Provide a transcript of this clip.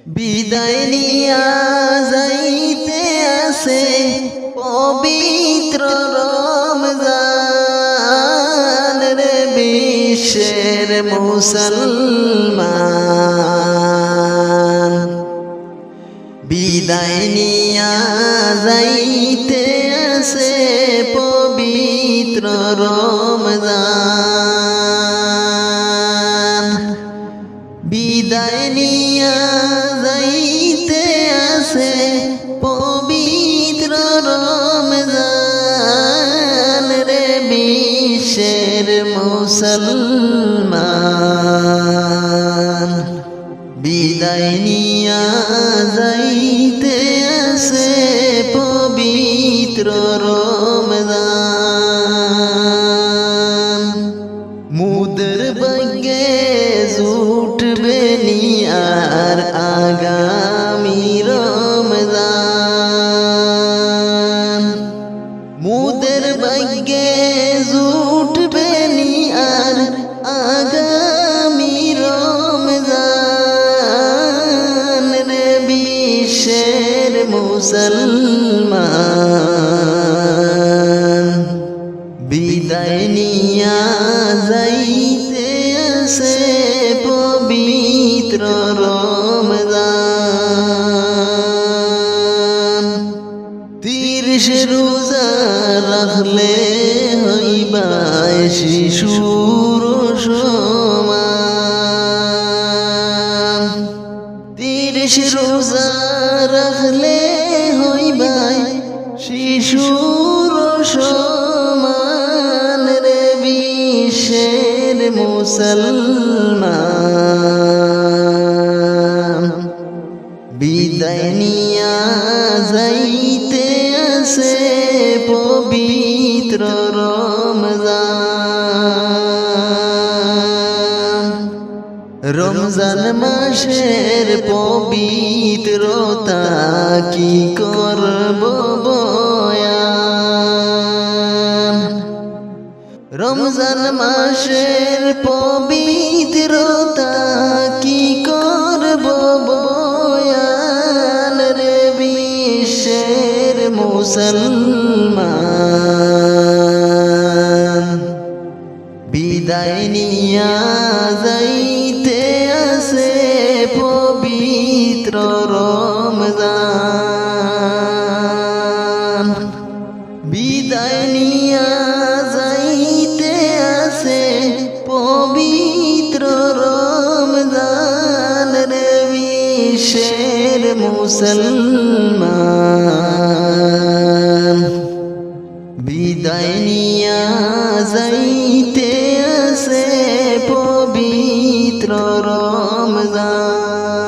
বিদায় নিয়া যাইতে আছে পবিত্র রমজান রে বিশ্বের মুসলমান। বিদায় নিয়া যাইতে আছে পবিত্র রমজান। বিদায় নিয়া যাইতে আছে পবিত্র রমজান রে বিশ্বের মুসলমান। বিদায় নিয়া যাইতে আছে পবিত্র রমজান। মুদের ভাগ্যে জুটবে নিয়ার আগামী রমজান। মুদের ভাগ্যে জুটবে নিয়ার আগামী রমজান রে বিশ্বের মুসলমান। বিদায় নিয়া যাইতে আছে পবিত্র রমজান। 30 রোজা রাখলে হইবা শিশুর সমান। 30 রোজা রাখলে হইবা শিশুর সমান রে বিশ্বের মুসলমান। বিদায় নিয়া যাইতে আছে পবিত্র রমজান। রমজান মাসের পবিত্রতা কি করব বয়ান। রমজান মাসের পবিত্রতা কি করব বয়ান রে বিশ্বের মুসলমান। বিদায় নিয়া যাইতে আছে পবিত্র রমজান। বিদায় নিয়া যাইতে আছে পবিত্র রমজান রে বিশ্বের মুসলমান। বিদায় নিয়া যাইতে আছে পবিত্র রমজান।